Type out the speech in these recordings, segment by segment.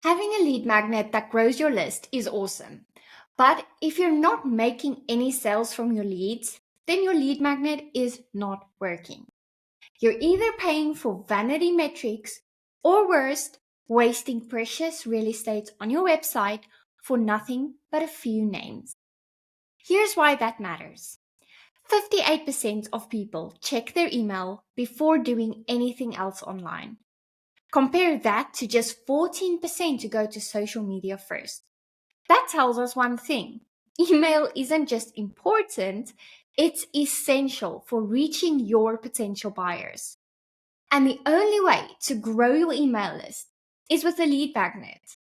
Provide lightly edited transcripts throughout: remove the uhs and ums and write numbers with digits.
Having a lead magnet that grows your list is awesome. But if you're not making any sales from your leads, then your lead magnet is not working. You're either paying for vanity metrics or worse, wasting precious real estate on your website for nothing but a few names. Here's why that matters. 58% of people check their email before doing anything else online. Compare that to just 14% to go to social media first. That tells us one thing. Email isn't just important, it's essential for reaching your potential buyers. And the only way to grow your email list is with a lead magnet.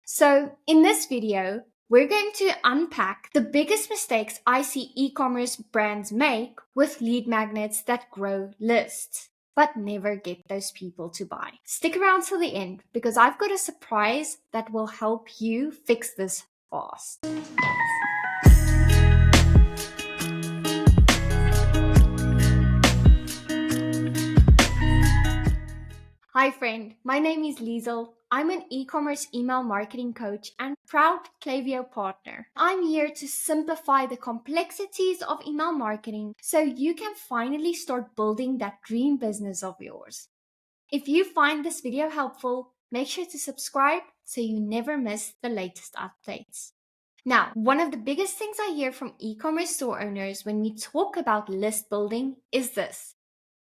So in this video, we're going to unpack the biggest mistakes I see e-commerce brands make with lead magnets that grow lists, but never get those people to buy. Stick around till the end because I've got a surprise that will help you fix this fast. Hi friend, my name is Liesel. I'm an e-commerce email marketing coach and proud Klaviyo partner. I'm here to simplify the complexities of email marketing so you can finally start building that dream business of yours. If you find this video helpful, make sure to subscribe so you never miss the latest updates. Now, one of the biggest things I hear from e-commerce store owners when we talk about list building is this.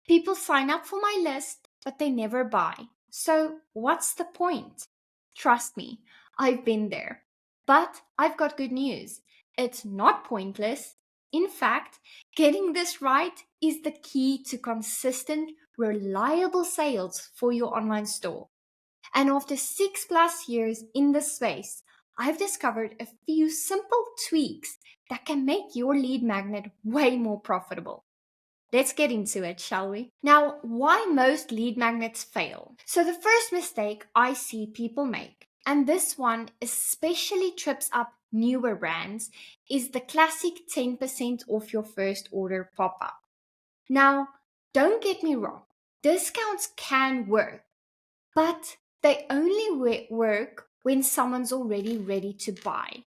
People sign up for my list, but they never buy. So what's the point? Trust me, I've been there. But I've got good news. It's not pointless. In fact, getting this right is the key to consistent, reliable sales for your online store. And after 6+ years in this space, I've discovered a few simple tweaks that can make your lead magnet way more profitable. Let's get into it, shall we? Now, why most lead magnets fail? So the first mistake I see people make, and this one especially trips up newer brands, is the classic 10% off your first order pop-up. Now, don't get me wrong, discounts can work, but they only work when someone's already ready to buy.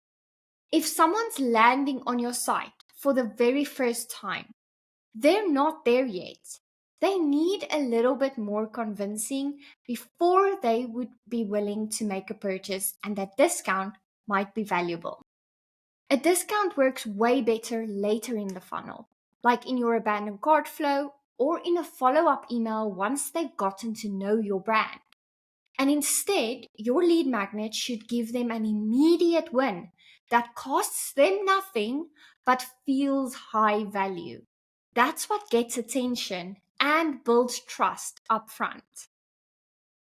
If someone's landing on your site for the very first time, they're not there yet. They need a little bit more convincing before they would be willing to make a purchase, and that discount might be valuable. A discount works way better later in the funnel, like in your abandoned cart flow or in a follow-up email once they've gotten to know your brand. And instead, your lead magnet should give them an immediate win that costs them nothing but feels high value. That's what gets attention and builds trust up front.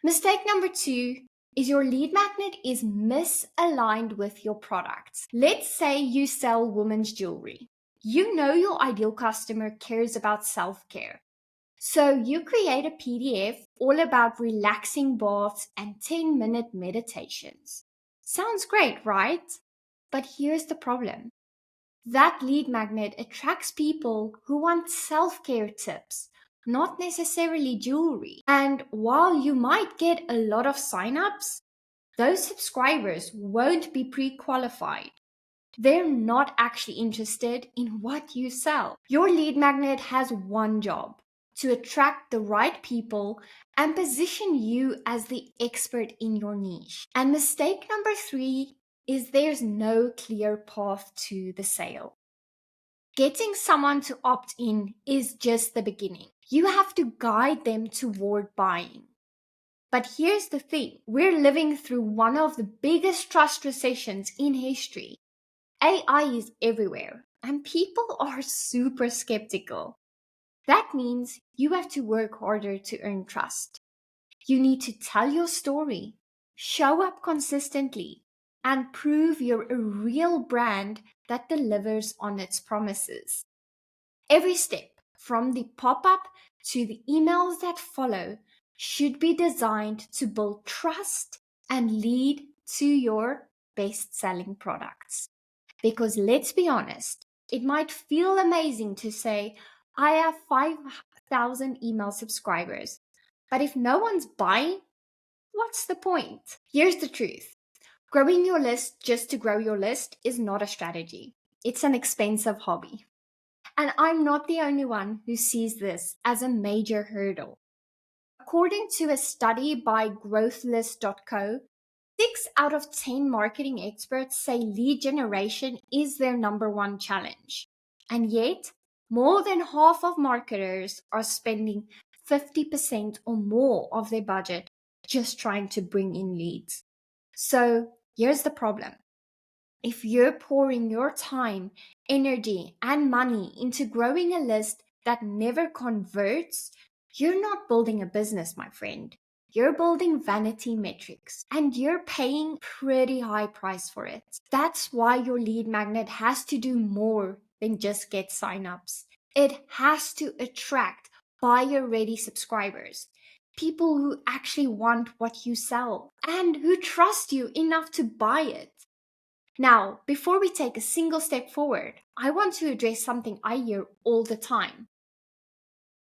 Mistake number 2 is your lead magnet is misaligned with your products. Let's say you sell women's jewelry. You know your ideal customer cares about self-care. So you create a PDF all about relaxing baths and 10-minute meditations. Sounds great, right? But here's the problem. That lead magnet attracts people who want self-care tips, not necessarily jewelry. And while you might get a lot of signups, those subscribers won't be pre-qualified. They're not actually interested in what you sell. Your lead magnet has one job: to attract the right people and position you as the expert in your niche. And mistake number 3 is there's no clear path to the sale. Getting someone to opt in is just the beginning. You have to guide them toward buying. But here's the thing. We're living through one of the biggest trust recessions in history. AI is everywhere, and people are super skeptical. That means you have to work harder to earn trust. You need to tell your story, show up consistently, and prove you're a real brand that delivers on its promises. Every step, from the pop-up to the emails that follow, should be designed to build trust and lead to your best-selling products. Because let's be honest, it might feel amazing to say, I have 5,000 email subscribers. But if no one's buying, What's the point? Here's the truth. Growing your list just to grow your list is not a strategy. It's an expensive hobby. And I'm not the only one who sees this as a major hurdle. According to a study by growthlist.co, 6 out of 10 marketing experts say lead generation is their number one challenge. And yet, more than half of marketers are spending 50% or more of their budget just trying to bring in leads. So here's the problem. If you're pouring your time, energy, and money into growing a list that never converts, you're not building a business, my friend. You're building vanity metrics and you're paying pretty high price for it. That's why your lead magnet has to do more than just get signups. It has to attract buyer ready subscribers, people who actually want what you sell and who trust you enough to buy it. Now, before we take a single step forward, I want to address something I hear all the time.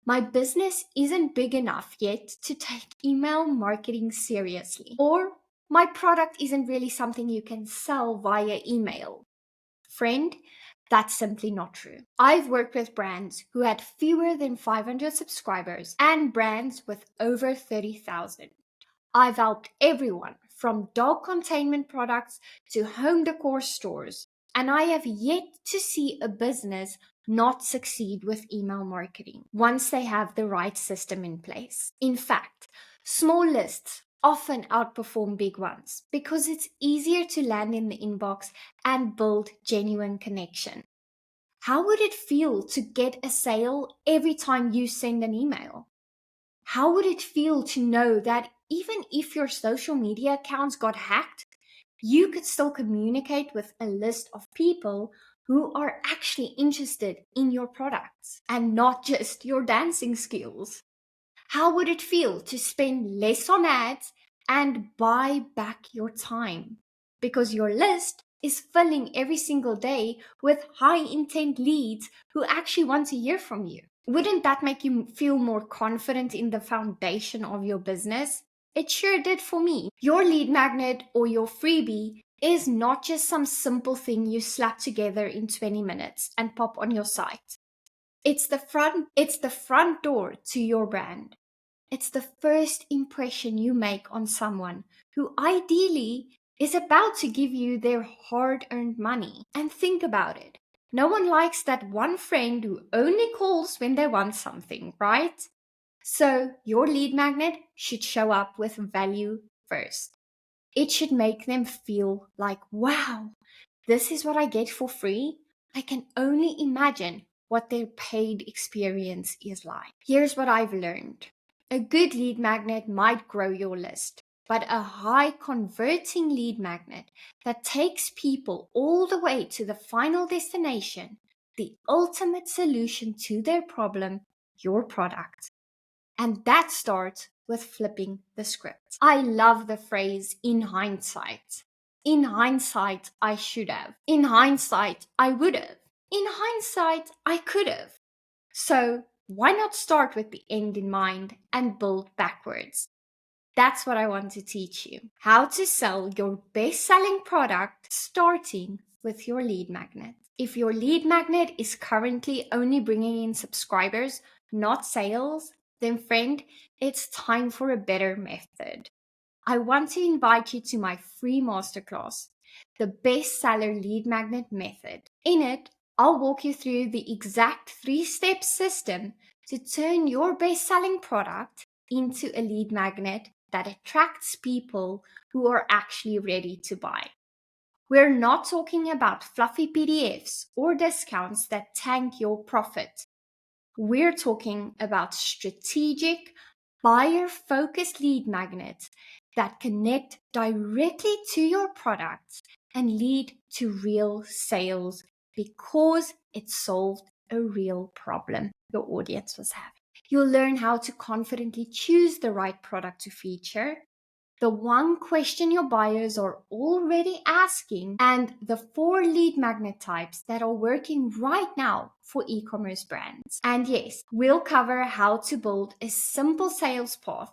My business isn't big enough yet to take email marketing seriously. Or my product isn't really something you can sell via email. Friend, that's simply not true. I've worked with brands who had fewer than 500 subscribers and brands with over 30,000. I've helped everyone from dog containment products to home decor stores, and I have yet to see a business not succeed with email marketing once they have the right system in place. In fact, small lists often outperform big ones because it's easier to land in the inbox and build genuine connection. How would it feel to get a sale every time you send an email? How would it feel to know that even if your social media accounts got hacked, you could still communicate with a list of people who are actually interested in your products and not just your dancing skills? How would it feel to spend less on ads and buy back your time? Because your list is filling every single day with high intent leads who actually want to hear from you. Wouldn't that make you feel more confident in the foundation of your business? It sure did for me. Your lead magnet or your freebie is not just some simple thing you slap together in 20 minutes and pop on your site. It's the front door to your brand. It's the first impression you make on someone who ideally is about to give you their hard-earned money. And think about it. No one likes that one friend who only calls when they want something, right? So your lead magnet should show up with value first. It should make them feel like, wow, this is what I get for free. I can only imagine what their paid experience is like. Here's what I've learned. A good lead magnet might grow your list, but a high converting lead magnet that takes people all the way to the final destination, the ultimate solution to their problem, your product. And that starts with flipping the script. I love the phrase in hindsight. In hindsight, I should have. In hindsight, I would have. In hindsight, I could have. So why not start with the end in mind and build backwards? That's what I want to teach you. How to sell your best-selling product starting with your lead magnet. If your lead magnet is currently only bringing in subscribers, not sales, then friend, it's time for a better method. I want to invite you to my free masterclass, the bestseller lead magnet method. In it, I'll walk you through the exact 3-step system to turn your best-selling product into a lead magnet that attracts people who are actually ready to buy. We're not talking about fluffy PDFs or discounts that tank your profit. We're talking about strategic, buyer-focused lead magnets that connect directly to your products and lead to real sales because it solved a real problem your audience was having. You'll learn how to confidently choose the right product to feature, the one question your buyers are already asking, and the 4 lead magnet types that are working right now for e-commerce brands. And yes, we'll cover how to build a simple sales path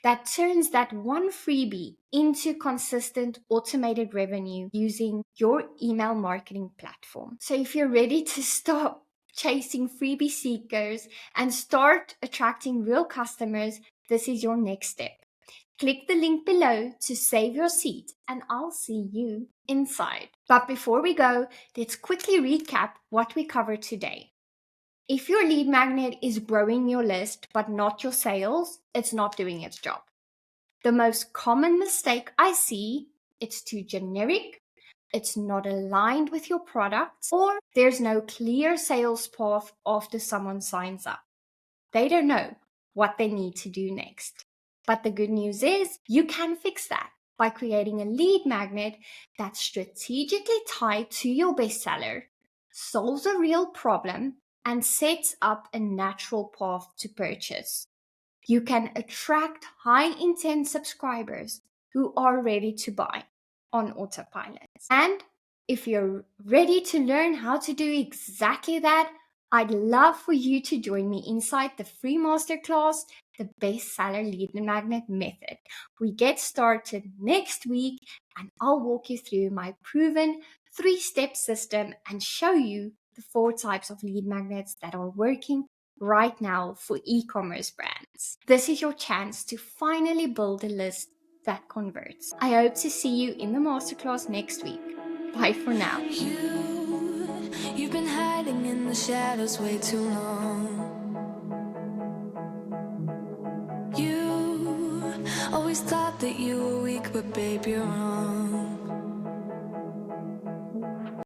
that turns that one freebie into consistent automated revenue using your email marketing platform. So if you're ready to stop chasing freebie seekers and start attracting real customers, this is your next step. Click the link below to save your seat, and I'll see you inside. But before we go, let's quickly recap what we covered today. If your lead magnet is growing your list but not your sales, it's not doing its job. The most common mistake I see, it's too generic, it's not aligned with your product, or there's no clear sales path after someone signs up. They don't know what they need to do next. But the good news is you can fix that by creating a lead magnet that's strategically tied to your bestseller, solves a real problem, and sets up a natural path to purchase. You can attract high intent subscribers who are ready to buy on autopilot. And if you're ready to learn how to do exactly that, I'd love for you to join me inside the free masterclass, the bestseller lead magnet method. We get started next week, and I'll walk you through my proven 3-step system and show you the 4 types of lead magnets that are working right now for e-commerce brands. This is your chance to finally build a list that converts. I hope to see you in the masterclass next week. Bye for now. You've been hiding in the shadows way too long. You always thought that you were weak, but babe, you're wrong.